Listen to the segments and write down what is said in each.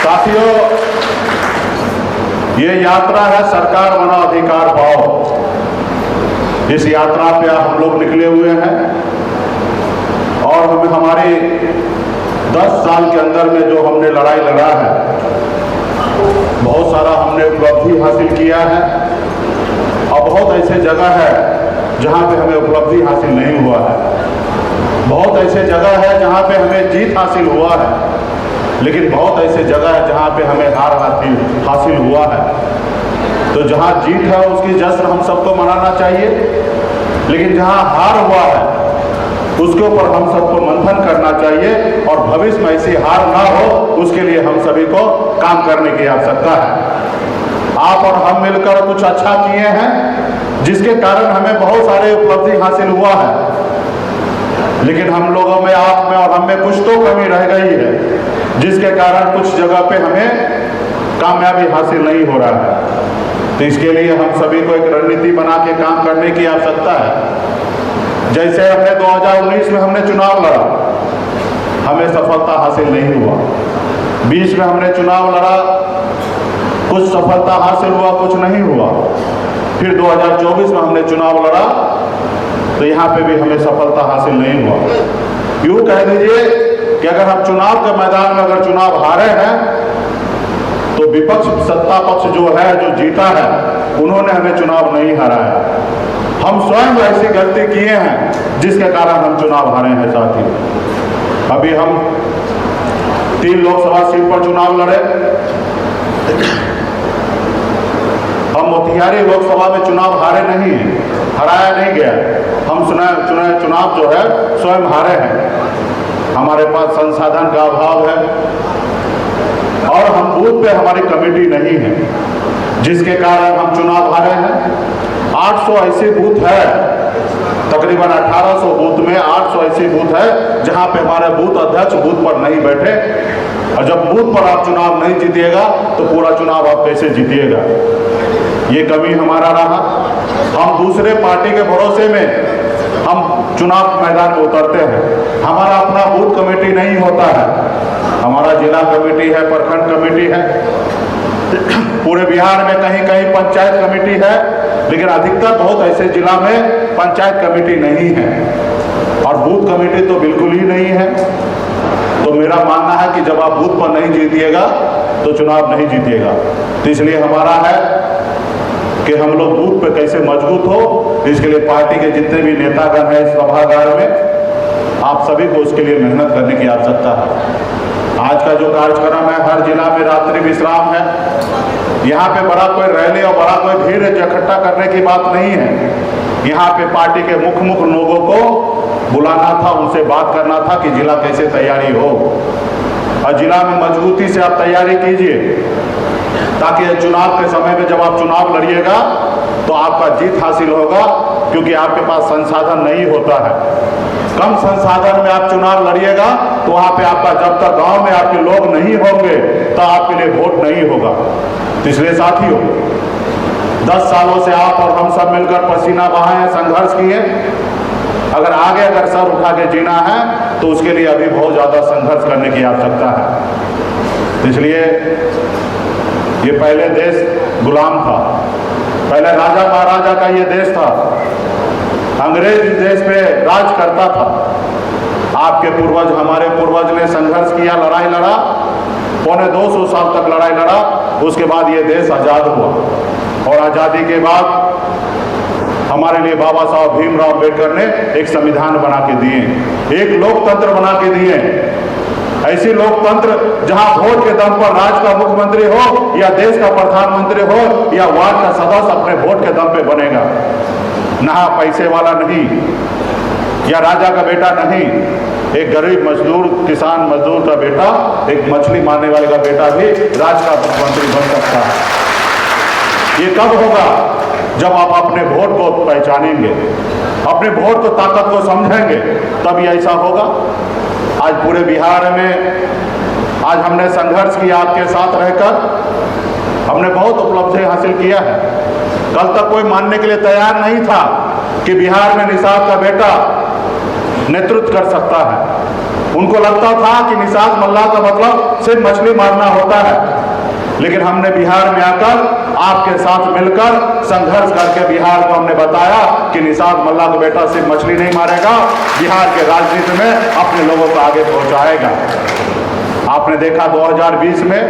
साथियों, ये यात्रा है सरकार बना अधिकार पाओ। इस यात्रा पे हम लोग निकले हुए हैं और हमें हमारे 10 साल के अंदर में जो हमने लड़ाई लड़ा है, बहुत सारा हमने उपलब्धि हासिल किया है और बहुत ऐसे जगह है जहां पे हमें उपलब्धि हासिल नहीं हुआ है। बहुत ऐसे जगह है जहां पे हमें जीत हासिल हुआ है, लेकिन बहुत ऐसे जगह है जहां पे हमें हार हासिल हुआ है। तो जहां जीत है उसकी जश्न हम सबको मनाना चाहिए, लेकिन जहां हार हुआ है उसके ऊपर हम सबको मंथन करना चाहिए और भविष्य में ऐसी हार ना हो उसके लिए हम सभी को काम करने की आवश्यकता है। आप और हम मिलकर कुछ अच्छा किए हैं जिसके कारण हमें बहुत सारे उपलब्धि हासिल हुआ है, लेकिन हम लोगों में, आप में और हम में कुछ तो कमी रह गई है जिसके कारण कुछ जगह पे हमें कामयाबी हासिल नहीं हो रहा है। तो इसके लिए हम सभी को एक रणनीति बना के काम करने की आवश्यकता है। जैसे हमने 2019 में हमने चुनाव लड़ा, हमें सफलता हासिल नहीं हुआ। 20 में हमने चुनाव लड़ा, कुछ सफलता हासिल हुआ, कुछ नहीं हुआ। फिर 2024 में हमने चुनाव लड़ा तो यहाँ पे भी हमें सफलता हासिल नहीं हुआ। यूँ कह दीजिए कि अगर हम चुनाव के मैदान में अगर चुनाव हारे हैं तो विपक्ष सत्ता पक्ष जो है, जो जीता है, उन्होंने हमें चुनाव नहीं हराया। हम स्वयं ऐसी गलती किए हैं जिसके कारण हम चुनाव हारे हैं। साथियों, अभी हम 3 लोकसभा सीट पर चुनाव लड़े। हम मोतिहारी लोकसभा में चुनाव हारे नहीं हैं, हराया नहीं गया। हम चुनाव जो है स्वयं हारे हैं। हमारे पास संसाधन का अभाव है और हम बूथ पे हमारी कमेटी नहीं है, जिसके कारण हम चुनाव हारे हैं। 800 ऐसे बूथ है, तकरीबन 1800 बूथ में 800 ऐसे बूथ है जहां पे हमारे बूथ अध्यक्ष बूथ पर नहीं बैठे। और जब बूथ पर आप चुनाव नहीं जीतिएगा तो पूरा चुनाव आप कैसे जीतिएगा? ये कमी हमारा रहा। हम दूसरे पार्टी के भरोसे में हम चुनाव मैदान में उतरते हैं। हमारा अपना बूथ कमेटी नहीं होता है, हमारा जिला कमेटी है, प्रखंड कमेटी है, पूरे बिहार में कहीं कहीं पंचायत कमेटी है, लेकिन अधिकतर बहुत ऐसे जिला में पंचायत कमेटी नहीं है और बूथ कमेटी तो बिल्कुल ही नहीं है। तो मेरा मानना है कि जब आप बूथ पर नहीं जीतिएगा तो चुनाव नहीं जीतिएगा। तो इसलिए हमारा है कि हम लोग बूथ पे कैसे मजबूत हो, इसके लिए पार्टी के जितने भी नेतागण हैं इस सभागार में, आप सभी को उसके लिए मेहनत करने की आवश्यकता है। आज का जो कार्यक्रम है, हर जिला में रात्रि विश्राम है। यहाँ पे बड़ा कोई रैली और बड़ा कोई भीड़ इकट्ठा करने की बात नहीं है। यहाँ पे पार्टी के मुख्य लोगों को बुलाना था, उनसे बात करना था कि जिला कैसे तैयारी हो और जिला में मजबूती से आप तैयारी कीजिए, ताकि चुनाव के समय में जब आप चुनाव लड़िएगा तो आपका जीत हासिल होगा, क्योंकि आपके पास संसाधन नहीं होता है। कम संसाधन में आप चुनाव लड़िएगा तो वहाँ पे आपका, जब तक गांव में आपके लोग नहीं होंगे तो आपके लिए वोट नहीं होगा। तो इसलिए साथियों, 10 सालों से आप और हम सब मिलकर पसीना बहाए हैं, संघर्ष किए। अगर सर उठा के जीना है तो उसके लिए अभी बहुत ज़्यादा संघर्ष करने की आवश्यकता है। इसलिए ये पहले देश गुलाम था, पहले राजा महाराजा का ये देश था, अंग्रेज देश पे राज करता था। आपके पूर्वज, हमारे पूर्वज ने संघर्ष किया, लड़ाई लड़ा, 250 साल तक लड़ाई लड़ा। उसके बाद ये देश आज़ाद हुआ और आज़ादी के बाद हमारे लिए बाबा साहब भीमराव अम्बेडकर ने एक संविधान बना के दिए, एक लोकतंत्र बना के दिए। ऐसी लोकतंत्र जहां वोट के दम पर राज्य का मुख्यमंत्री हो या देश का प्रधानमंत्री हो या वार्ड का सदस्य अपने वोट के दम पे बनेगा, ना पैसे वाला नहीं या राजा का बेटा नहीं, एक गरीब मजदूर, किसान मजदूर का बेटा, एक मछली मारने वाले का बेटा भी राज्य का मुख्यमंत्री बन सकता है। ये कब होगा? जब आप अपने वोट को पहचानेंगे, अपने वोट को, ताकत को समझेंगे, तभी ऐसा होगा। आज पूरे बिहार में आज हमने संघर्ष किया, आपके साथ रहकर हमने बहुत उपलब्धि हासिल किया है। कल तक कोई मानने के लिए तैयार नहीं था कि बिहार में निषाद का बेटा नेतृत्व कर सकता है। उनको लगता था कि निषाद मल्लाह का मतलब सिर्फ मछली मारना होता है, लेकिन हमने बिहार में आकर आपके साथ मिलकर संघर्ष करके बिहार को हमने बताया कि निषाद मल्लाह का बेटा सिर्फ मछली नहीं मारेगा, बिहार के राजनीति में अपने लोगों को आगे पहुंचाएगा। आपने देखा 2020 में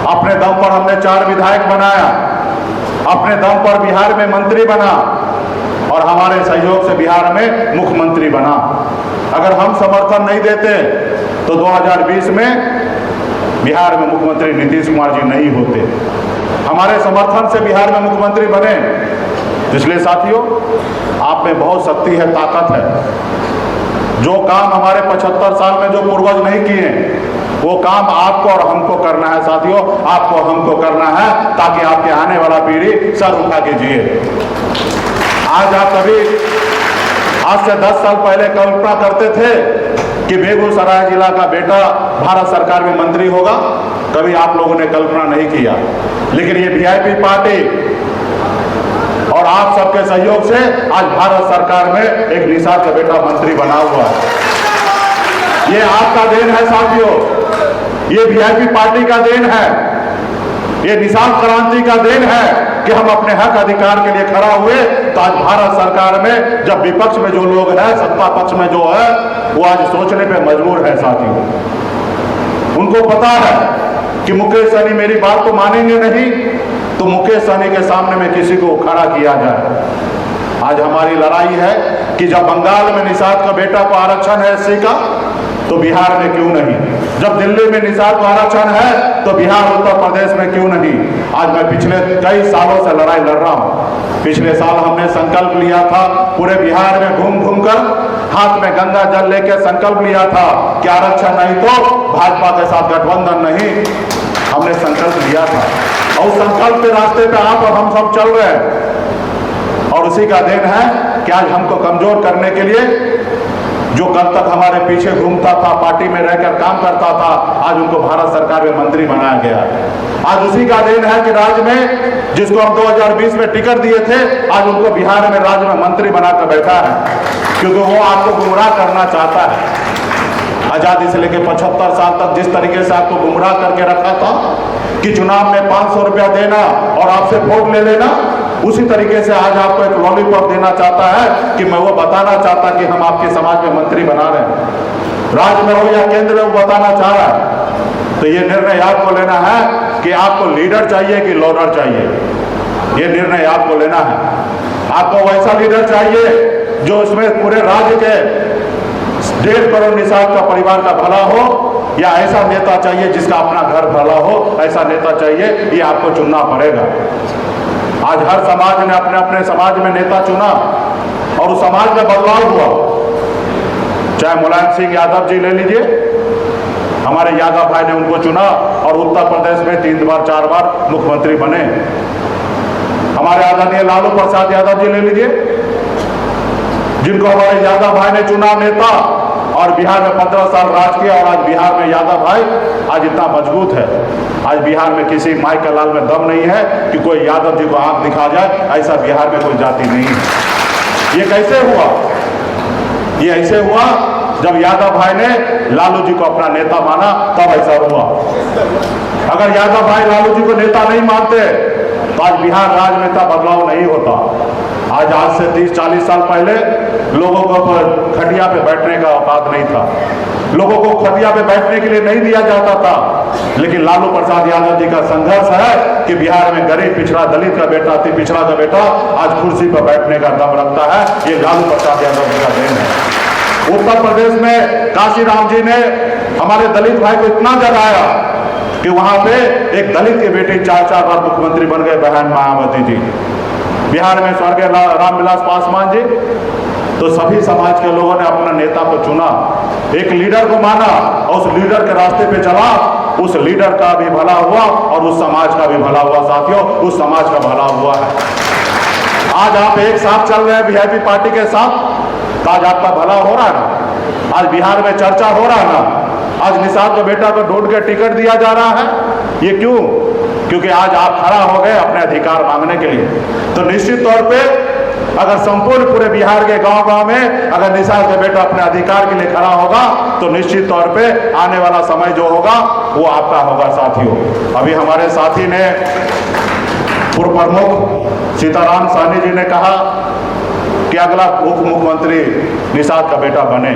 अपने दम पर हमने 4 विधायक बनाया, अपने दम पर बिहार में मंत्री बना और हमारे सहयोग से बिहार में मुख्यमंत्री बना। अगर हम समर्थन नहीं देते तो 2020 में बिहार में मुख्यमंत्री नीतीश कुमार जी नहीं होते। हमारे समर्थन से बिहार में मुख्यमंत्री बने। इसलिए साथियों, आप में बहुत शक्ति है, ताकत है। जो काम हमारे 75 साल में जो पूर्वज नहीं किए, वो काम आपको और हमको करना है साथियों, आपको हमको करना है, ताकि आपके आने वाला पीढ़ी सर उठा के जिए। आज आप कभी आज से 10 साल पहले कल्पना करते थे कि बेगूसराय जिला का बेटा भारत सरकार में मंत्री होगा? कभी आप लोगों ने कल्पना नहीं किया। लेकिन ये वीआईपी पार्टी और आप सबके सहयोग से आज भारत सरकार में एक निषाद का बेटा मंत्री बना हुआ है। ये आपका देन है साथियों, ये वीआईपी पार्टी का देन है, ये निषाद क्रांति का देन है कि हम अपने हक अधिकार के लिए खड़ा हुए। तो आज भारत सरकार में जब विपक्ष में जो लोग हैं, सत्ता पक्ष में जो है, वो आज सोचने पे मजबूर है साथियों। उनको पता है कि मुकेश सहनी मेरी बात तो मानेंगे नहीं, तो मुकेश सहनी के सामने में किसी को खड़ा किया जाए। आज हमारी लड़ाई है कि जब बंगाल में निषाद का बेटा को आरक्षण है एससी का, तो बिहार में क्यों नहीं? जब दिल्ली में निषाद को आरक्षण है, तो बिहार उत्तर प्रदेश में क्यों नहीं? आज मैं पिछले कई सालों से लड़ाई लड़ रहा हूं। पिछले साल हमने संकल्प लिया था, पूरे बिहार में घूम घूम कर हाथ में गंगा जल लेकर संकल्प लिया था कि आरक्षण नहीं तो भाजपा के साथ गठबंधन नहीं, हमने संकल्प लिया था। और उस संकल्प के रास्ते पे आप और हम सब चल रहे हैं। और उसी का देन है कि आज हमको कमजोर करने के लिए जो कल तक हमारे पीछे घूमता था, पार्टी में रहकर काम करता था, आज उनको भारत सरकार में मंत्री बनाया गया। आज उसी का देन है कि राज्य में जिसको हम 2020 में टिकट दिए थे, आज उनको बिहार में राज्य में मंत्री बनाकर बैठा है, क्योंकि वो आपको गुमराह करना चाहता है। आजादी से लेकर 75 साल तक जिस तरीके से आपको गुमराह करके रखा था कि चुनाव में 500 रुपया देना और आपसे वोट ले लेना, उसी तरीके से आज आपको एक लॉलीपॉप देना चाहता है कि मैं वो बताना चाहता कि हम आपके समाज में मंत्री बना रहे हैं। राज्य में हो या केंद्र में, वो बताना चाह रहा है। तो ये निर्णय आपको लेना है कि आपको लीडर चाहिए कि लोडर चाहिए। ये निर्णय आपको लेना है। आपको वैसा लीडर चाहिए जो इसमें पूरे राज्य के 1.5 करोड़ निषाद का परिवार का भला हो, या ऐसा नेता चाहिए जिसका अपना घर भला हो? ऐसा नेता चाहिए, ये आपको चुनना पड़ेगा। आज हर समाज ने अपने अपने समाज में नेता चुना और उस समाज में बदलाव हुआ। चाहे मुलायम सिंह यादव जी ले लीजिए, हमारे यादव भाई ने उनको चुना और उत्तर प्रदेश में 3 बार 4 बार मुख्यमंत्री बने। हमारे आदरणीय लालू प्रसाद यादव जी ले लीजिए, जिनको हमारे यादव भाई ने चुना नेता और बिहार में 15 साल राज किया, और आज बिहार में यादव भाई आज इतना मजबूत है। आज बिहार में किसी माई का लाल में दम नहीं है कि कोई यादव जी को आंख दिखा जाए, ऐसा बिहार में कोई जाति नहीं है। ये कैसे हुआ? ये ऐसे हुआ जब यादव भाई ने लालू जी को अपना नेता माना, तब ऐसा हुआ। अगर यादव भाई लालू जी को नेता नहीं मानते तो आज बिहार राज्य में इतना बदलाव नहीं होता। आज से 30-40 साल पहले लोगों को खटिया पे बैठने का औकात नहीं था, लोगों को खटिया पे बैठने के लिए नहीं दिया जाता था। लेकिन लालू प्रसाद यादव जी का संघर्ष है कि बिहार में गरीब, पिछड़ा, दलित का बेटा, अति पिछड़ा का बेटा आज कुर्सी पर बैठने का दम रखता है। ये लालू प्रसाद यादव जी का देन है। उत्तर प्रदेश में काशीराम जी ने हमारे दलित भाई को इतना जगाया कि वहां पे एक दलित की बेटी 4 बार मुख्यमंत्री बन गए, बहन मायावती जी। बिहार में स्वर्गीय रामविलास पासवान जी। तो सभी समाज के लोगों ने अपना नेता को चुना, एक लीडर को माना और उस लीडर के रास्ते पे चला। उस लीडर का भी भला हुआ और उस समाज का भी भला हुआ साथियों, उस समाज का भला हुआ है। आज आप एक साथ चल रहे हैं वीआईपी पार्टी के साथ, तो आज आपका भला हो रहा है ना। आज बिहार में चर्चा हो रहा है ना। आज निषाद को बेटा को ढूंढ के टिकट दिया जा रहा है। ये क्यों? क्योंकि आज आप खड़ा हो गए अपने अधिकार मांगने के लिए। तो निश्चित तौर पे अगर संपूर्ण पूरे बिहार के गांव-गांव में अगर निषाद का बेटा अपने अधिकार के लिए खड़ा होगा तो निश्चित तौर पे आने वाला समय जो होगा वो आपका होगा साथियों। अभी हमारे साथी ने पूर्व प्रमुख सीताराम साहनी जी ने कहा कि अगला उप मुख्यमंत्री निषाद का बेटा बने।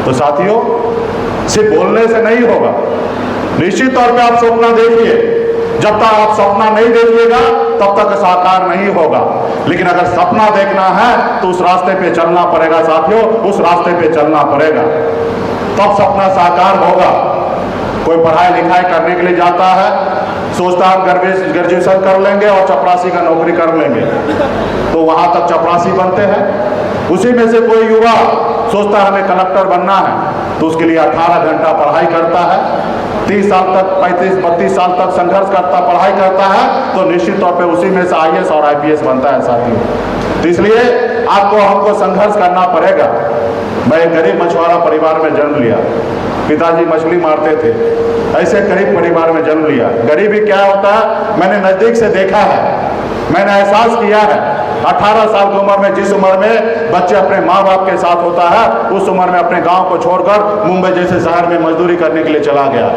तो साथियों, सिर्फ बोलने से नहीं होगा, निश्चित तौर पे आप सपना देखिए। जब तक आप सपना नहीं देखिएगा तब तक साकार नहीं होगा। लेकिन अगर सपना देखना है तो उस रास्ते पे चलना पड़ेगा साथियों, उस रास्ते पे चलना पड़ेगा, तब सपना साकार होगा। कोई पढ़ाई लिखाई करने के लिए जाता है, सोचता है ग्रेजुएशन कर लेंगे और चपरासी का नौकरी कर लेंगे, तो वहां तक चपरासी बनते हैं। उसी में से कोई युवा सोचता है हमें कलेक्टर बनना है, तो उसके लिए 18 घंटा पढ़ाई करता है, 30 साल तक 35-32 साल तक संघर्ष करता पढ़ाई करता है, तो निश्चित तौर पे उसी में से IAS और IPS बनता है साथियों। तो इसलिए आपको हमको संघर्ष करना पड़ेगा। मैं एक गरीब मछुआरा परिवार में जन्म लिया, पिताजी मछली मारते थे, ऐसे गरीब परिवार में जन्म लिया। गरीबी क्या होता है मैंने नजदीक से देखा है, मैंने एहसास किया है। 18 साल की उम्र में, जिस उम्र में बच्चे अपने माँ बाप के साथ होता है, उस उम्र में अपने गांव को छोड़कर मुंबई जैसे शहर में मजदूरी करने के लिए चला गया।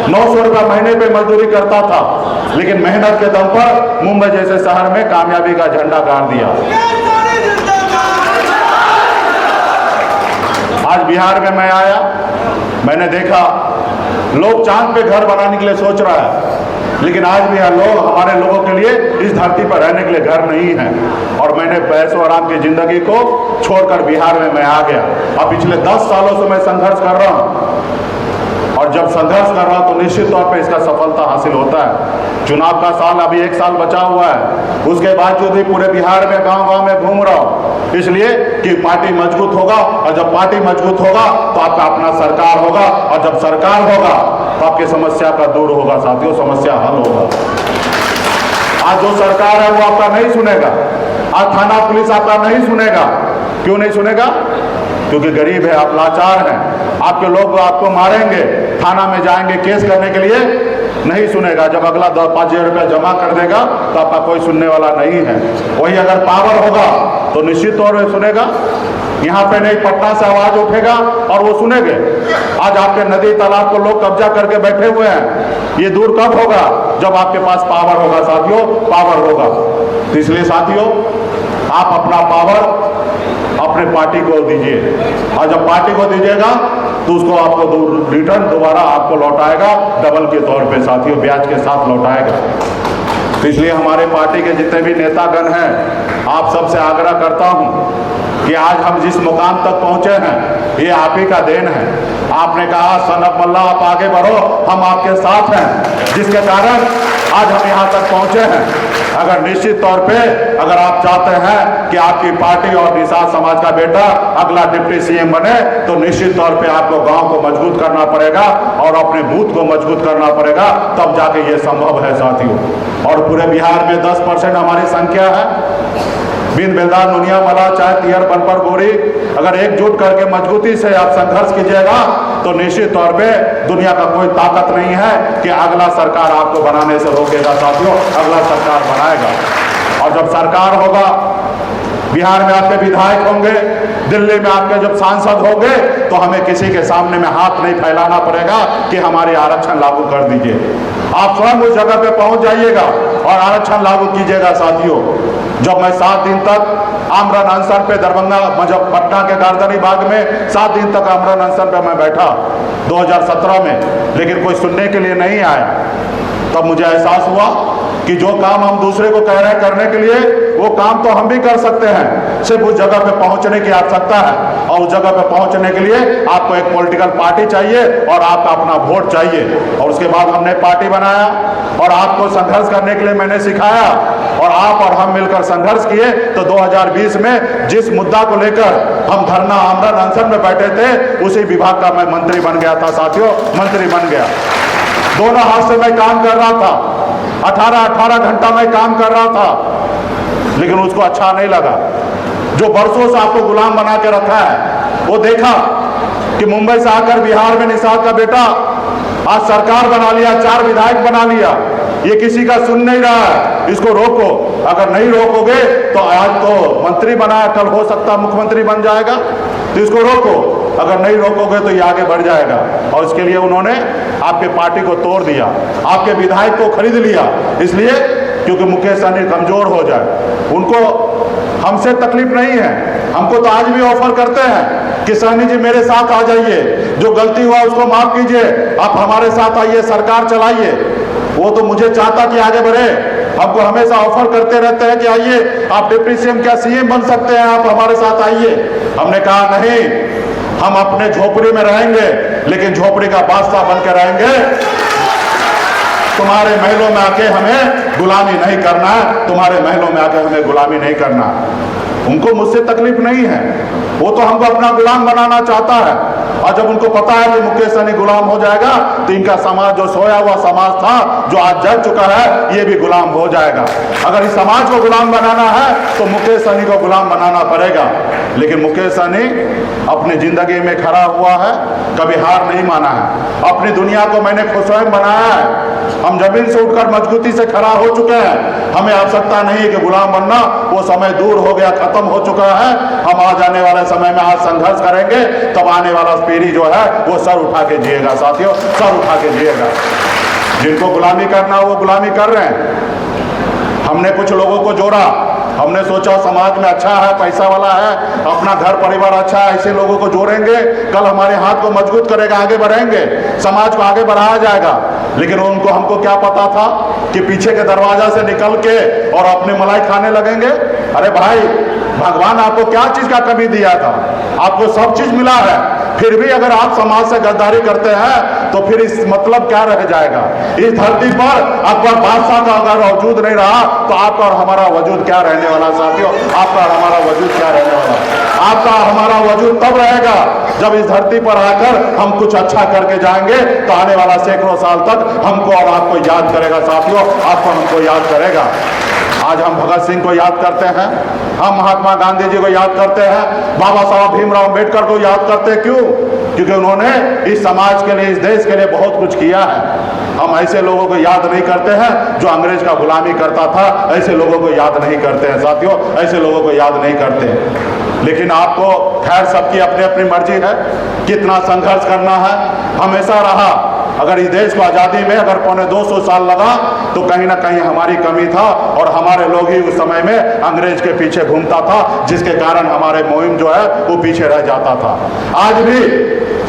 900 रुपया महीने पे मजदूरी करता था, लेकिन मेहनत के दम पर मुंबई जैसे शहर में कामयाबी का झंडा गाड़ दिया। आज बिहार में मैं आया, मैंने देखा लोग चांद पे घर बनाने के लिए सोच रहा है, लेकिन आज भी लोग, हमारे लोगों के लिए इस धरती पर रहने के लिए घर नहीं है। और मैंने पैसों आराम की जिंदगी को छोड़कर बिहार में मैं आ गया। अब पिछले 10 सालों से मैं संघर्ष कर रहा हूँ, और जब संघर्ष कर रहा हूं तो निश्चित तौर पे इसका सफलता हासिल होता है। चुनाव का साल अभी 1 साल बचा हुआ है, उसके बावजूद भी पूरे बिहार में गांव-गांव में घूम रहा हूं, इसलिए कि पार्टी मजबूत होगा, और जब पार्टी मजबूत होगा तो आपका अपना सरकार होगा, और जब सरकार होगा तो आपकी समस्या का दूर होगा साथियों, समस्या हल होगा। आज जो सरकार है वो आपका नहीं सुनेगा, आज थाना पुलिस आपका नहीं सुनेगा। क्यों नहीं सुनेगा? क्योंकि गरीब है, आप लाचार हैं, आपके लोग आपको मारेंगे, थाना में जाएंगे केस करने के लिए, नहीं सुनेगा। जब अगला 5,000 रुपया जमा कर देगा तो आपका कोई सुनने वाला नहीं है। वही अगर पावर होगा तो निश्चित तौर पर सुनेगा। यहाँ पे नहीं, पटना से आवाज उठेगा और वो सुनेंगे। आज आपके नदी तालाब को लोग कब्जा करके बैठे हुए हैं, ये दूर कब होगा? जब आपके पास पावर होगा साथियों, पावर होगा। तो इसलिए साथियों, आप अपना पावर अपने पार्टी को दीजिए, और जब पार्टी को दीजिएगा तो उसको आपको रिटर्न दोबारा आपको लौटाएगा, डबल के तौर पे साथियों, ब्याज के साथ लौटाएगा। तो इसलिए हमारे पार्टी के जितने भी नेतागण हैं, आप सबसे आग्रह करता हूं कि आज हम जिस मुकाम तक पहुंचे हैं ये आप ही का देन है। आपने कहा सन ऑफ मल्ला आप आगे बढ़ो, हम आपके साथ हैं, जिसके कारण आज हम यहाँ तक पहुंचे हैं। अगर निश्चित तौर पे अगर आप चाहते हैं कि आपकी पार्टी और निषाद समाज का बेटा अगला डिप्टी सीएम बने, तो निश्चित तौर पे आपको गांव को मजबूत करना पड़ेगा और अपने बूथ को मजबूत करना पड़ेगा, तब जाके ये संभव है साथियों। और पूरे बिहार में 10% हमारी संख्या है। बिन बेलदार दुनिया वाला चाहे तिहर बनपर गोरी, अगर एकजुट करके मजबूती से आप संघर्ष कीजिएगा तो निश्चित तौर पे दुनिया का कोई ताकत नहीं है कि अगला सरकार आपको बनाने से रोकेगा साथियों, अगला सरकार बनाएगा। और जब सरकार होगा, बिहार में आपके विधायक होंगे, दिल्ली में आपके जब सांसद होंगे, तो हमें किसी के सामने में हाथ नहीं फैलाना पड़ेगा कि हमारे आरक्षण लागू कर दीजिए। आप स्वयं उस जगह पे पहुंच जाइएगा और आरक्षण लागू कीजिएगा साथियों। जब मैं 7 दिन तक आमरण अनशन पे दरभंगा जब पटना के गार्दनी बाग में 7 दिन तक आमरण अनशन पे मैं बैठा 2017 में, लेकिन कोई सुनने के लिए नहीं आया, तब मुझे एहसास हुआ कि जो काम हम दूसरे को कह रहे हैं करने के लिए, वो काम तो हम भी कर सकते हैं, सिर्फ उस जगह पे पहुंचने की आवश्यकता है। और उस जगह पे पहुंचने के लिए आपको एक पॉलिटिकल पार्टी चाहिए और आपका अपना वोट चाहिए। और उसके बाद हमने पार्टी बनाया और आपको संघर्ष करने के लिए मैंने सिखाया, और आप और हम मिलकर संघर्ष किए। तो 2020 में जिस मुद्दा को लेकर हम धरना आमरण अनशन में बैठे थे, उसी विभाग का मैं मंत्री बन गया था साथियों, मंत्री बन गया। दोनों हाथ से मैं काम कर रहा था, 18 घंटा मैं काम कर रहा था, लेकिन उसको अच्छा नहीं लगा। जो बरसों से आपको गुलाम बना के रखा है, वो देखा कि मुंबई से आकर बिहार में निषाद का बेटा आज सरकार बना लिया, 4 विधायक बना लिया, ये किसी का सुन नहीं रहा है। इसको रोको, अगर नहीं रोकोगे तो आज तो मंत्री बना, कल हो सकता मुख्यमंत्री बन जाएगा, तो इसको रोको। अगर नहीं रोकोगे तो ये आगे बढ़ जाएगा। और इसके लिए उन्होंने आपके पार्टी को तोड़ दिया, आपके विधायक को खरीद लिया, इसलिए क्योंकि मुकेश सहनी कमजोर हो जाए। उनको हमसे तकलीफ नहीं है, हमको तो आज भी ऑफर करते हैं कि सहनी जी मेरे साथ आ जाइए, जो गलती हुआ उसको माफ कीजिए, आप हमारे साथ आइए, सरकार चलाइए। वो तो मुझे चाहता कि आगे बढ़े, हमको हमेशा ऑफर करते रहते हैं कि आइए आप डिप्टी सीएम क्या सीएम बन सकते हैं, आप हमारे साथ आइए। हमने कहा नहीं, हम अपने झोपड़ी में रहेंगे, लेकिन झोपड़ी का बादशाह बन के रहेंगे। तुम्हारे महलों में आके हमें गुलामी नहीं करना है, तुम्हारे महलों में आके हमें गुलामी नहीं करना। उनको मुझसे तकलीफ नहीं है, वो तो हमको अपना गुलाम बनाना चाहता है। और जब उनको पता है कि मुकेश सहनी गुलाम हो जाएगा तो इनका समाज, जो सोया हुआ समाज था, जो आज जग चुका है, ये भी गुलाम हो जाएगा। अगर इस समाज को गुलाम बनाना है तो मुकेश सहनी को गुलाम बनाना पड़ेगा। लेकिन मुकेश सहनी अपनी जिंदगी में खड़ा हुआ है, कभी हार नहीं माना है। अपनी दुनिया को मैंने खुद स्वयं बनाया है, हम जमीन से उठकर मजबूती से खड़ा हो चुके हैं। हमें आवश्यकता नहीं है कि गुलाम बनना, वो समय दूर हो गया, खत्म हो चुका है। हम आज आने वाले समय में आज संघर्ष करेंगे, तब आने वाला पीढ़ी जो है वो सर उठा के जिएगा। साथियों, सर उठा के जिएगा। जिनको गुलामी करना वो गुलामी कर रहे हैं। हमने कुछ लोगों को जोड़ा, हमने सोचा समाज में अच्छा है, पैसा वाला है, अपना घर परिवार अच्छा है, ऐसे लोगों को जोड़ेंगे, कल हमारे हाथ को मजबूत करेगा, आगे बढ़ेंगे, समाज को आगे बढ़ाया जाएगा। लेकिन उनको, हमको क्या पता था कि पीछे के दरवाजा से निकल के और अपने मलाई खाने लगेंगे। अरे भाई, भगवान आपको क्या चीज का कमी दिया था? आपको सब चीज मिला है, फिर भी अगर आप समाज से गद्दारी करते हैं तो फिर इस मतलब क्या रह जाएगा? इस धरती पर अकबर बादशाह का अगर वजूद नहीं रहा तो आपका और हमारा वजूद क्या रहने वाला? साथियों, आपका और हमारा वजूद क्या रहने वाला? आपका हमारा वजूद तब रहेगा जब इस धरती पर आकर हम कुछ अच्छा करके जाएंगे, तो आने वाला सैकड़ों साल तक हमको और आपको याद करेगा। साथियों, आपको हमको याद करेगा। आज हम भगत सिंह को याद करते हैं, हम महात्मा गांधी जी को याद करते हैं, बाबा साहब भीमराव अम्बेडकर को याद करते हैं। क्यों? क्योंकि उन्होंने इस समाज के लिए, इस देश के लिए बहुत कुछ किया है। हम ऐसे लोगों को याद नहीं करते हैं जो अंग्रेज का गुलामी करता था, ऐसे लोगों को याद नहीं करते हैं। साथियों, ऐसे लोगों को याद नहीं करते। लेकिन आपको, खैर, सबकी अपनी अपनी मर्जी है, कितना संघर्ष करना है। हमेशा रहा, अगर इस देश को आज़ादी में अगर 250 साल लगा तो कहीं ना कहीं हमारी कमी था, और हमारे लोग ही उस समय में अंग्रेज के पीछे घूमता था, जिसके कारण हमारे मुहिम जो है वो पीछे रह जाता था। आज भी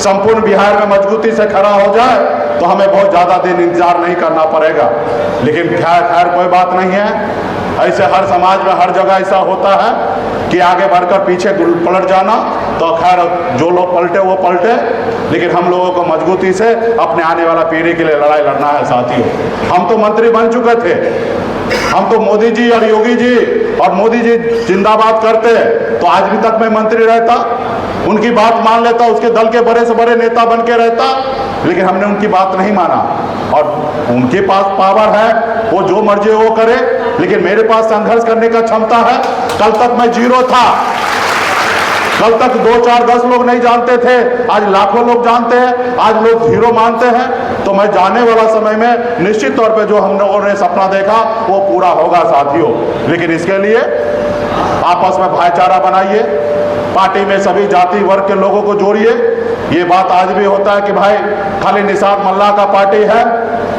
संपूर्ण बिहार में मजबूती से खड़ा हो जाए तो हमें बहुत ज़्यादा दिन इंतजार नहीं करना पड़ेगा। लेकिन खैर कोई बात नहीं है, ऐसे हर समाज में हर जगह ऐसा होता है कि आगे बढ़कर पीछे पलट जाना। तो खैर, जो लोग पलटे वो पलटे, लेकिन हम लोगों को मजबूती से अपने आने वाला पीढ़ी के लिए लड़ाई लड़ना है। साथियों, हम तो मंत्री बन चुके थे, हम तो मोदी जी और योगी जी और मोदी जी जिंदाबाद करते, तो आज भी तक मैं मंत्री रहता, उनकी बात मान लेता, उसके दल के बड़े से बड़े नेता बन के रहता। लेकिन हमने उनकी बात नहीं माना, और उनके पास पावर है, वो जो मर्जी वो करे, लेकिन मेरे पास संघर्ष करने का क्षमता है। कल तक मैं जीरो था, कल तक 2, 4, 10 लोग नहीं जानते थे, आज लाखों लोग जानते हैं, आज लोग हीरो मानते हैं। तो मैं जाने वाला समय में निश्चित तौर पे जो हम लोगों ने सपना देखा वो पूरा होगा। साथियों, लेकिन इसके लिए आपस में भाईचारा बनाइए, पार्टी में सभी जाति वर्ग के लोगों को जोड़िए। ये बात आज भी होता है कि भाई खाली निषाद मल्लाह का पार्टी है,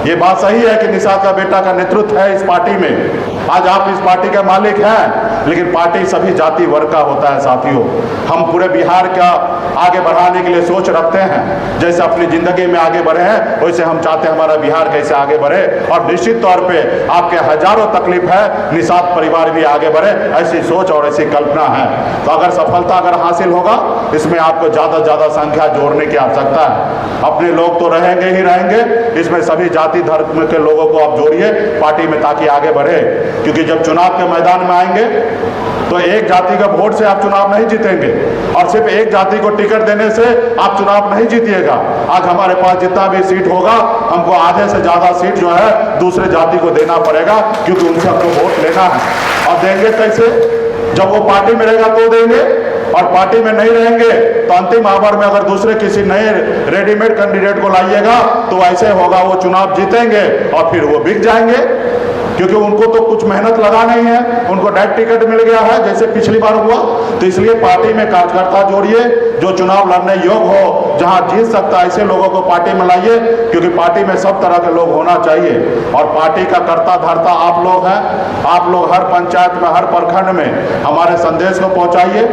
ये बात सही है कि निषाद का बेटा का नेतृत्व है इस पार्टी में, आज आप इस पार्टी के मालिक हैं, लेकिन पार्टी सभी जाति वर्ग का होता है। साथियों, हम पूरे बिहार का आगे बढ़ाने के लिए सोच रखते हैं, जैसे अपनी जिंदगी में आगे बढ़े हैं वैसे हम चाहते हैं हमारा बिहार कैसे आगे बढ़े। और निश्चित तौर पे आपके हजारों तकलीफ है, निषाद परिवार भी आगे बढ़े, ऐसी सोच और ऐसी कल्पना है। तो अगर सफलता अगर हासिल होगा, इसमें आपको ज़्यादा से ज़्यादा संख्या जोड़ने की आवश्यकता है। अपने लोग तो रहेंगे ही रहेंगे, इसमें सभी जाति धर्म के लोगों को आप जोड़िए पार्टी में, ताकि आगे बढ़े। क्योंकि जब चुनाव के मैदान में आएंगे तो एक जाति का वोट से आप चुनाव नहीं जीतेंगे, और सिर्फ एक जाति को टिकट देने से आप चुनाव नहीं जीतिएगा। आज हमारे पास जितना भी सीट होगा, हमको आधे से ज़्यादा सीट जो है दूसरे जाति को देना पड़ेगा, क्योंकि उनसे हमको वोट लेना है। और देंगे कैसे? जब वो पार्टी में रहेगा तो देंगे, और पार्टी में नहीं रहेंगे तो अंतिम आवर में अगर दूसरे किसी नए रेडीमेड कैंडिडेट को लाइएगा तो ऐसे होगा, वो चुनाव जीतेंगे और फिर वो बिक जाएंगे, क्योंकि उनको तो कुछ मेहनत लगा नहीं है, उनको डायरेक्ट टिकट मिल गया है जैसे पिछली बार हुआ। तो इसलिए पार्टी में कार्यकर्ता जोड़िए जो चुनाव लड़ने योग्य हो, जहां जीत सकता है ऐसे लोगों को पार्टी में लाइए, क्योंकि पार्टी में सब तरह के लोग होना चाहिए। और पार्टी का कर्ता धर्ता आप लोग हैं, आप लोग हर पंचायत में, हर प्रखंड में हमारे संदेश को पहुंचाइए।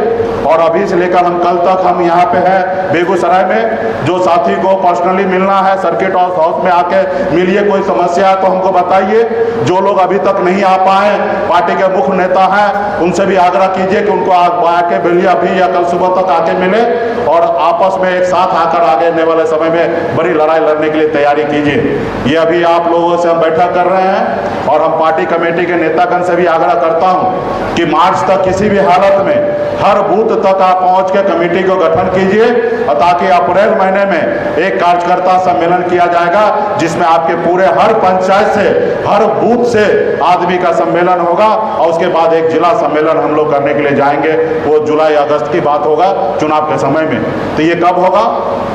और अभी से लेकर हम कल तक हम यहाँ पे हैं बेगूसराय में, जो साथी को पर्सनली मिलना है सर्किट हाउस में आके मिलिए, कोई समस्या है तो हमको बताइए। जो लोग अभी तक नहीं आ पाए, पार्टी के मुख्य नेता हैं, उनसे भी आग्रह कीजिए कि उनको आके मिलिए, अभी या कल सुबह तक आके मिले और आपस में एक साथ आकर आगे आने वाले समय में बड़ी लड़ाई लड़ने के लिए तैयारी कीजिए। ये अभी आप लोगों से हम बैठक कर रहे हैं और हम पार्टी कमेटी के नेतागण से भी आग्रह करता हूं कि मार्च तक किसी भी हालत में हर बूथ तक आप पहुंच के कमेटी को गठन कीजिए, ताकि अप्रैल महीने में एक कार्यकर्ता सम्मेलन किया जाएगा जिसमें आपके पूरे हर पंचायत से, हर बूथ से आदमी का सम्मेलन होगा और उसके बाद एक जिला सम्मेलन हम लोग करने के लिए जाएंगे। वो जुलाई अगस्त की बात होगा चुनाव के समय में। तो ये कब होगा?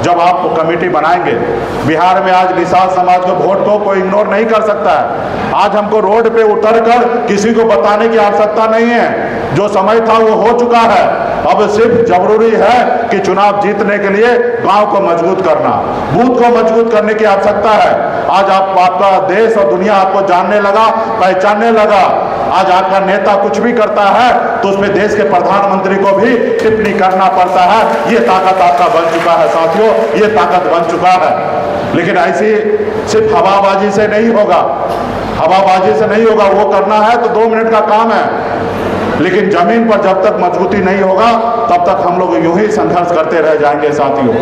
जब आप कमेटी बनाएंगे। बिहार में आज निषाद समाज के वोट को कोई इग्नोर नहीं कर सकता है। आज हमको रोड पे उतरकर किसी को बताने की आवश्यकता नहीं है, जो समय था वो हो चुका है। अब सिर्फ जरूरी है कि चुनाव जीतने के लिए गांव को मजबूत करना, बूथ को मजबूत करने की आवश्यकता है। आज आपका देश और दुनिया आपको जानने लगा, पहचानने लगा। आज आपका नेता कुछ भी करता है तो उसमें देश के प्रधानमंत्री को भी टिप्पणी करना पड़ता है। ये ताकत आपका बन चुका है साथियों, ये ताकत बन चुका है। लेकिन ऐसी सिर्फ हवाबाजी से नहीं होगा, हवाबाजी से नहीं होगा। वो करना है तो 2 मिनट का काम है, लेकिन जमीन पर जब तक मजबूती नहीं होगा तब तक हम लोग यूं ही संघर्ष करते रह जाएंगे साथियों।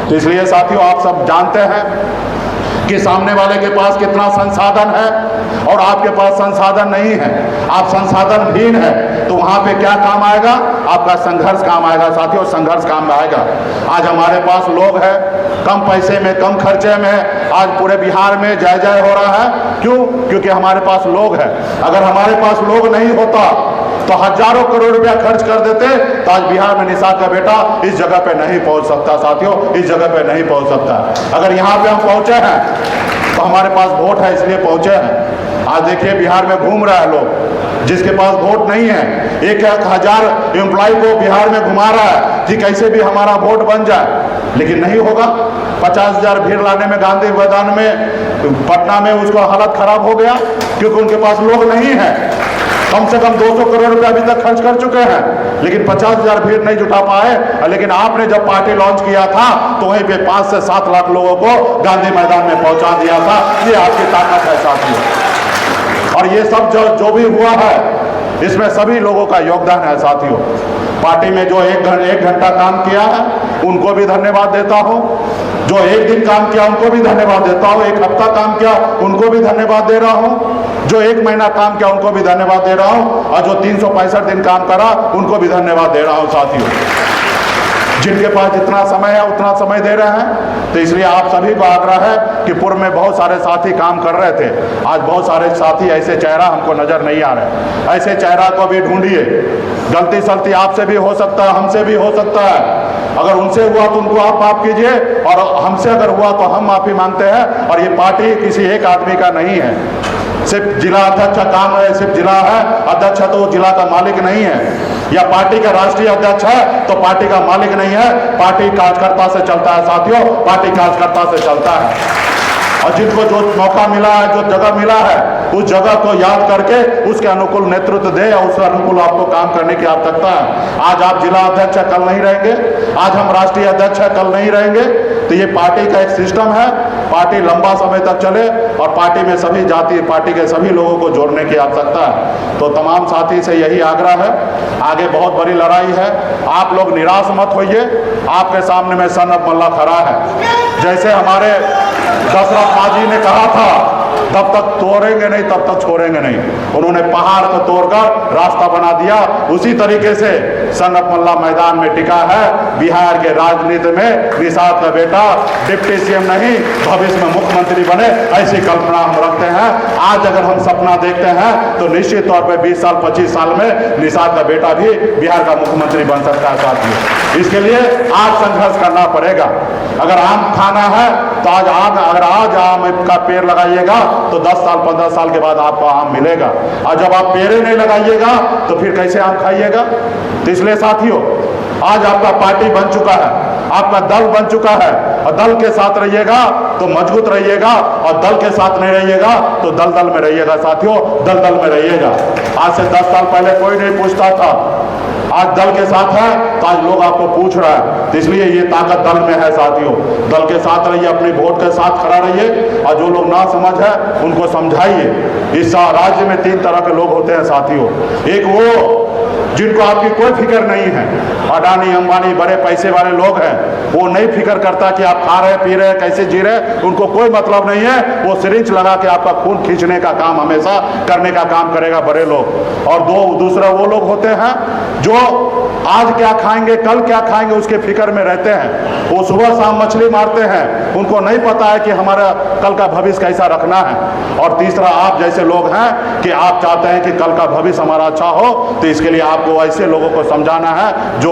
तो इसलिए साथियों, आप सब जानते हैं कि सामने वाले के पास कितना संसाधन है और आपके पास संसाधन नहीं है, आप संसाधनहीन है, तो वहां पे क्या काम आएगा? आपका संघर्ष काम आएगा साथियों, संघर्ष काम आएगा। आज हमारे पास लोग हैं, कम पैसे में, कम खर्चे में आज पूरे बिहार में जय जय हो रहा है। क्यों? क्योंकि हमारे पास लोग हैं। अगर हमारे पास लोग नहीं होता तो हजारों करोड़ रुपया खर्च कर देते तो आज बिहार में निषाद का बेटा इस जगह पे नहीं पहुंच सकता साथियों, इस जगह पे नहीं पहुंच सकता। अगर यहाँ पे हम पहुंचे हैं तो हमारे पास वोट है इसलिए पहुंचे हैं। आज देखिए बिहार में घूम रहा है लोग, जिसके पास वोट नहीं है 1,000 एम्प्लॉय को बिहार में घुमा रहा है कि कैसे भी हमारा वोट बन जाए, लेकिन नहीं होगा। 50,000 भीड़ लाने में गांधी मैदान में पटना में उसका हालत खराब हो गया क्योंकि उनके पास लोग नहीं है। कम से कम 200 करोड़ रुपया अभी तक खर्च कर चुके हैं, लेकिन 50,000 भीड़ नहीं जुटा पाए। लेकिन आपने जब पार्टी लॉन्च किया था तो वहीं पे 5 से 7 लाख लोगों को गांधी मैदान में पहुंचा दिया था। ये आपकी ताकत है साथियों। और ये सब जो भी हुआ है इसमें सभी लोगों का योगदान है साथियों। पार्टी में जो एक घंटा काम किया है उनको भी धन्यवाद देता हूं, जो 1 दिन काम किया उनको भी धन्यवाद देता हूं, 1 हफ्ता काम किया उनको भी धन्यवाद दे रहा हूं, जो 1 महीना काम किया उनको भी धन्यवाद दे रहा हूं, और जो 365 दिन काम करा उनको भी धन्यवाद दे रहा हूं साथियों। जिनके पास जितना समय है उतना समय दे रहे हैं। तो इसलिए आप सभी को आग्रह है कि पूर्व में बहुत सारे साथी काम कर रहे थे, आज बहुत सारे साथी ऐसे चेहरा हमको नजर नहीं आ रहे, ऐसे चेहरा को भी ढूंढिए। गलती सलती आपसे भी हो सकता है, हमसे भी हो सकता है। अगर उनसे हुआ तो उनको आप माफ कीजिए, और हमसे अगर हुआ तो हम माफी मांगते हैं। और ये पार्टी किसी एक आदमी का नहीं है, सिर्फ जिला अध्यक्ष का काम है, सिर्फ जिला है अध्यक्ष है तो वो जिला का मालिक नहीं है, या पार्टी का राष्ट्रीय अध्यक्ष है तो पार्टी का मालिक नहीं है। पार्टी कार्यकर्ता से चलता है साथियों, पार्टी कार्यकर्ता से चलता है। और जिनको जो मौका मिला है, जो जगह मिला है, उस जगह को याद करके उसके अनुकूल नेतृत्व दे और उसके अनुकूल आपको काम करने की आवश्यकता है। आज आप जिला अध्यक्ष कल नहीं रहेंगे, आज हम राष्ट्रीय अध्यक्ष कल नहीं रहेंगे। तो ये पार्टी का एक सिस्टम है, पार्टी लंबा समय तक चले और पार्टी में सभी जाति, पार्टी के सभी लोगों को जोड़ने की आवश्यकता है। तो तमाम साथी से यही आग्रह है, आगे बहुत बड़ी लड़ाई है, आप लोग निराश मत होइए। आपके सामने में सन ऑफ मल्ला खड़ा है। जैसे हमारे दशरथ माँ जी ने कहा था, तब तक तोड़ेंगे नहीं तब तक छोड़ेंगे नहीं, उन्होंने पहाड़ को तोड़कर रास्ता बना दिया। उसी तरीके से सनत मल्ला मैदान में टिका है। बिहार के राजनीति में निषाद का बेटा डिप्टी सीएम नहीं, भविष्य में मुख्यमंत्री बने, ऐसी कल्पना हम रखते हैं। आज अगर हम सपना देखते हैं तो निश्चित तौर पर 20 साल 25 साल में निषाद का बेटा भी बिहार का मुख्यमंत्री बन सकता है साथियों। इसके लिए आज संघर्ष करना पड़ेगा। अगर आम खाना है तो अगर आज आम का पेड़ लगाइएगा तो 10 साल 15 साल के बाद आपको आम मिलेगा, और जब आप पेड़ नहीं लगाइएगा तो फिर कैसे आम खाइएगा। तो इसलिए साथियों, आज आपका पार्टी बन चुका है, आपका दल बन चुका है, और दल के साथ रहिएगा तो मजबूत रहिएगा, और दल के साथ नहीं रहिएगा तो दल में रहिएगा साथियों, दल में रहिएगा। आज से 10 साल पहले कोई नहीं पूछता था, आज दल के साथ है तो आज लोग आपको पूछ रहा है। तो इसलिए ये ताकत दल में है साथियों। दल के साथ रहिए, अपनी वोट के साथ खड़ा रहिए, और जो लोग ना समझ है उनको समझाइए। इस राज्य में 3 तरह के लोग होते हैं साथियों। एक वो जिनको आपकी कोई फिक्र नहीं है, अडानी अंबानी बड़े पैसे वाले लोग हैं, वो नहीं फिक्र करता कि आप खा रहे पी रहे कैसे जी रहे, उनको कोई मतलब नहीं है। वो सिरिंज लगा के आपका खून खींचने का काम हमेशा करने का काम करेगा बड़े लोग। और दूसरा वो लोग होते हैं जो आज क्या खाएंगे कल क्या खाएंगे उसके फिक्र में रहते हैं। वो सुबह शाम मछली मारते हैं, उनको नहीं पता है कि हमारा कल का भविष्य कैसा रखना है। और तीसरा आप जैसे लोग हैं कि आप चाहते हैं कि कल का भविष्य हमारा अच्छा हो, तो इसके लिए आपको ऐसे लोगों को समझाना है जो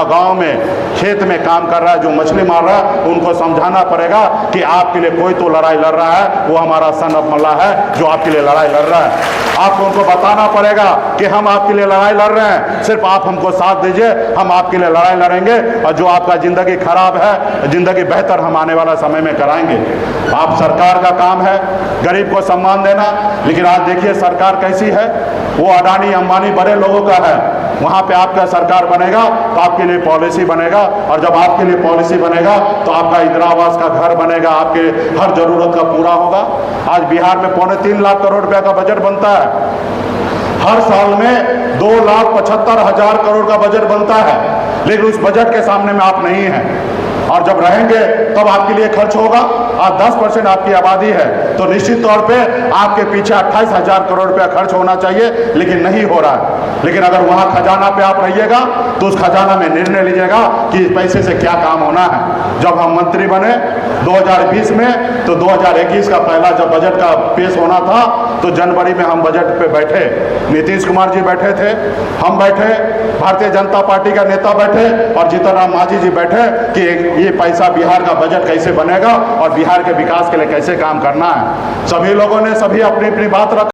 गांव में खेत में काम कर रहा है, जो मछली मार रहा है, उनको समझाना पड़ेगा कि आपके लिए कोई तो लड़ाई लड़ रहा है, वो हमारा सनत मल्ला है जो आपके लिए लड़ाई लड़ रहा है। आपको उनको बताना पड़ेगा कि हम आपके लिए लड़ाई लड़ रहे हैं, सिर्फ आप हमको साथ दीजिए, हम आपके लिए लड़ाई लड़ेंगे, और जो आपका जिंदगी खराब है जिंदगी बेहतर हम आने वाला समय में कराएंगे। आप सरकार का काम है गरीब को सम्मान देना, लेकिन आज देखिए सरकार कैसी है, वो अडानी अंबानी बड़े लोगों का है। वहां पे आपका सरकार बनेगा तो आपके लिए पॉलिसी बनेगा, और जब आपके लिए पॉलिसी बनेगा तो आपका इंदिरा आवास का घर बनेगा, आपके हर जरूरत का पूरा होगा। आज बिहार में 3.25 लाख करोड़ रुपए का बजट बनता है, हर साल में 2,75,000 करोड़ का बजट बनता है, लेकिन उस बजट के सामने में आप नहीं हैं। और जब रहेंगे तब आपके लिए खर्च होगा। आज 10% आपकी आबादी है तो निश्चित तौर पे आपके पीछे 28,000 करोड़ रुपया खर्च होना चाहिए, लेकिन नहीं हो रहा है। लेकिन अगर वहां खजाना पे आप रहिएगा तो उस खजाना में निर्णय लीजिएगा कि इस पैसे से क्या काम होना है। जब हम मंत्री बने 2020 में, तो 2021 का पहला जब बजट का पेश होना था तो जनवरी में हम बजट पे बैठे, नीतीश कुमार जी बैठे थे, हम बैठे, भारतीय जनता पार्टी का नेता बैठे, और जीतन राम मांझी जी बैठे कि ये पैसा बिहार का बजट कैसे बनेगा और बिहार के विकास के लिए कैसे काम करना है। सभी लोगों ने अपनी अपनी बात रख